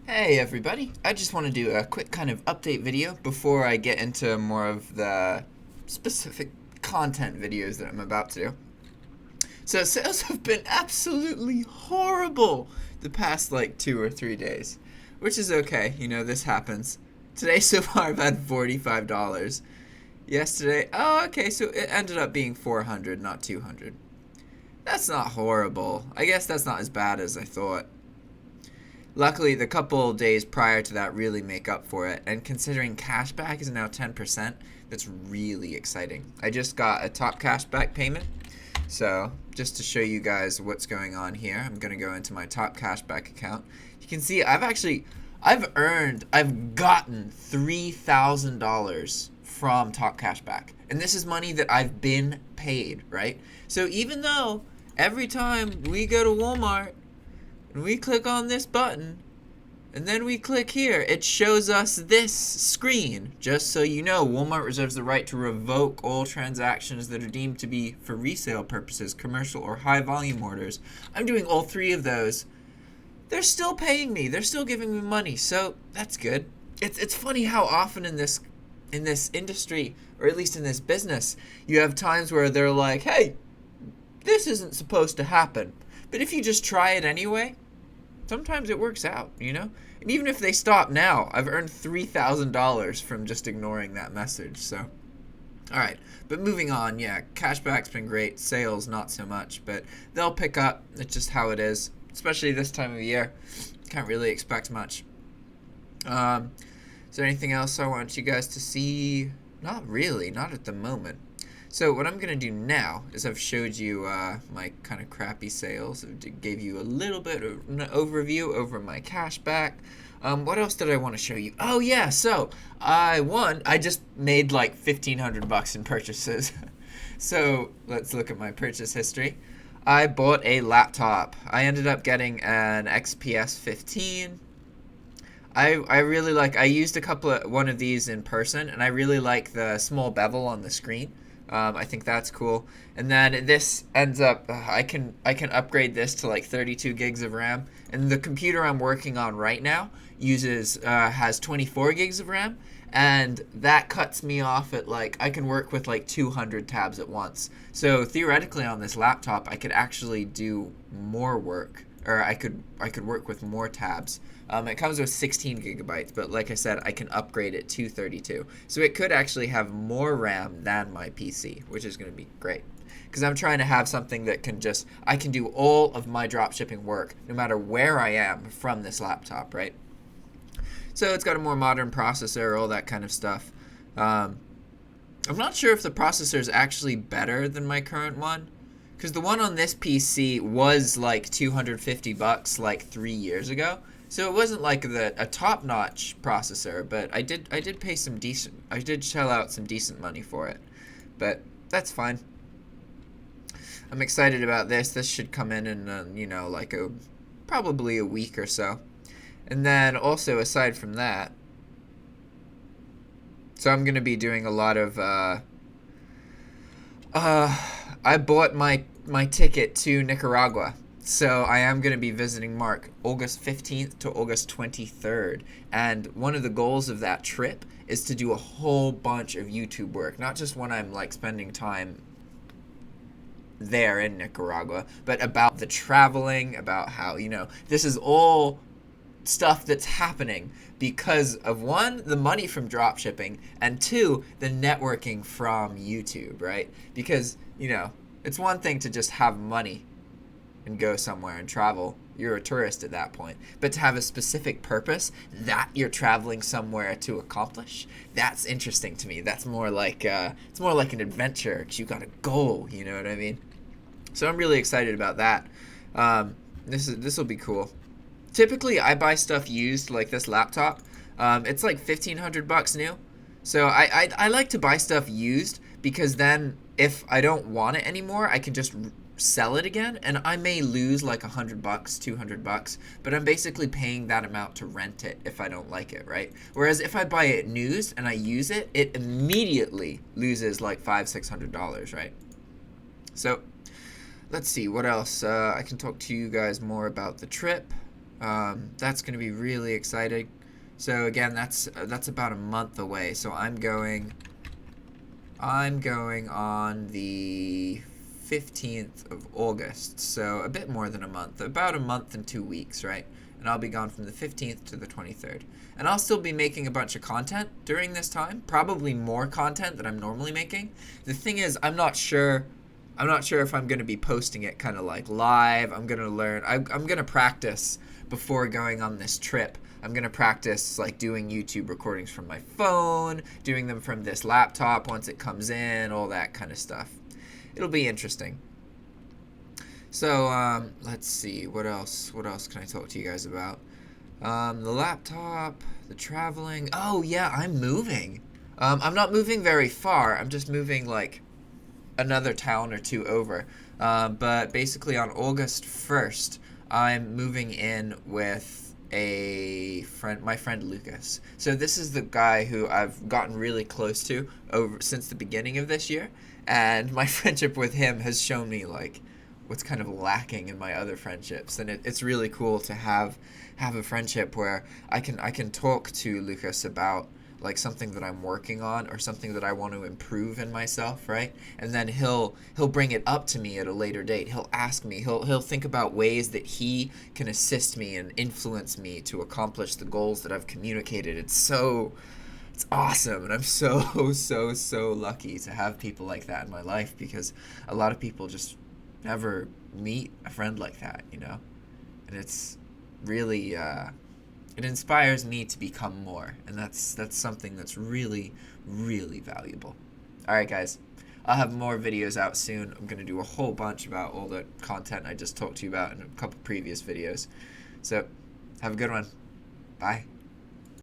Hey everybody, I just want to do a quick kind of update video before I get into more of the specific content videos that I'm about to do. So sales have been absolutely horrible the past like 2 or 3 days, which is okay, this happens. Today so far I've had $45. Yesterday, okay, so it ended up being 400, not 200. That's not horrible. I guess that's not as bad as I thought. Luckily, the couple days prior to that really make up for it, and considering cashback is now 10%, that's really exciting. I just got a top cashback payment, so just to show you guys what's going on here, I'm going to go into my top cashback account. You can see I've gotten $3,000 from top cashback, and this is money that I've been paid, right? So even though every time we go to Walmart, and we click on this button, and then we click here, it shows us this screen. Just so you know, Walmart reserves the right to revoke all transactions that are deemed to be for resale purposes, commercial or high volume orders. I'm doing all three of those. They're still paying me. They're still giving me money, so that's good. It's funny how often in this industry, or at least in this business, you have times where they're like, hey, this isn't supposed to happen. But if you just try it anyway, sometimes it works out, And even if they stop now, I've earned $3,000 from just ignoring that message. So, all right. But moving on, yeah, cashback's been great. Sales, not so much. But they'll pick up. It's just how it is, especially this time of year. Can't really expect much. Is there anything else I want you guys to see? Not really. Not at the moment. So what I'm going to do now is I've showed you my kind of crappy sales. I gave you a little bit of an overview over my cashback. What else did I want to show you? Oh yeah, so I just made like $1,500 in purchases. So let's look at my purchase history. I bought a laptop. I ended up getting an XPS 15. I really like, I used one of these in person, and I really like the small bevel on the screen. I think that's cool. And then this ends up, I can upgrade this to like 32 gigs of RAM. And the computer I'm working on right now has 24 gigs of RAM. And that cuts me off at I can work with like 200 tabs at once. So theoretically on this laptop, I could actually do more work, or I could work with more tabs. It comes with 16 gigabytes, but like I said, I can upgrade it to 32. So it could actually have more RAM than my PC, which is going to be great. Because I'm trying to have something that I can do all of my dropshipping work, no matter where I am, from this laptop, right? So it's got a more modern processor, all that kind of stuff. I'm not sure if the processor is actually better than my current one, because the one on this PC was like $250 like 3 years ago. So it wasn't like a top-notch processor, but I did shell out some decent money for it. But that's fine. I'm excited about this. This should come in probably a week or so. And then also aside from that, so I'm going to be doing a lot of I bought my ticket to Nicaragua. So I am going to be visiting Marc August 15th to August 23rd. And one of the goals of that trip is to do a whole bunch of YouTube work. Not just when I'm spending time there in Nicaragua, but about the traveling, about how, this is all stuff that's happening because of, one, the money from dropshipping, and two, the networking from YouTube, right? Because, it's one thing to just have money and go somewhere and travel. You're a tourist at that point. But to have a specific purpose that you're traveling somewhere to accomplish, that's interesting to me. That's more like it's more like an adventure, because you got a goal. You know what I mean? So I'm really excited about that. This will be cool. Typically, I buy stuff used, like this laptop. It's like $1,500 new. So I like to buy stuff used, because then if I don't want it anymore, I can just sell it again, and I may lose like $100, $200, but I'm basically paying that amount to rent it if I don't like it, right? Whereas if I buy it used and I use it, it immediately loses like $500-$600, right? So let's see what else. I can talk to you guys more about the trip. That's going to be really exciting. So again, that's about a month away. So I'm going on the 15th of August. So a bit more than a month, about a month and 2 weeks, right? And I'll be gone from the 15th to the 23rd. And I'll still be making a bunch of content during this time, probably more content than I'm normally making. The thing is, I'm not sure if I'm going to be posting it kind of like live. I'm going to learn. I'm going to practice before going on this trip. I'm going to practice like doing YouTube recordings from my phone, doing them from this laptop once it comes in, all that kind of stuff. It'll be interesting. So let's see, what else can I talk to you guys about? The laptop, the traveling. Oh yeah, I'm moving. I'm not moving very far. I'm just moving like another town or two over. But basically on August 1st, I'm moving in with my friend Lucas. So this is the guy who I've gotten really close to since the beginning of this year, and my friendship with him has shown me like what's kind of lacking in my other friendships, and it's really cool to have a friendship where I can talk to Lucas about like something that I'm working on or something that I want to improve in myself, right? And then he'll bring it up to me at a later date. He'll ask me, he'll think about ways that he can assist me and influence me to accomplish the goals that I've communicated. It's awesome, and I'm so lucky to have people like that in my life, because a lot of people just never meet a friend like that, you know? And it's really it inspires me to become more, and that's something that's really valuable. All right, guys, I'll have more videos out soon. I'm going to do a whole bunch about all the content I just talked to you about in a couple previous videos. So have a good one. Bye.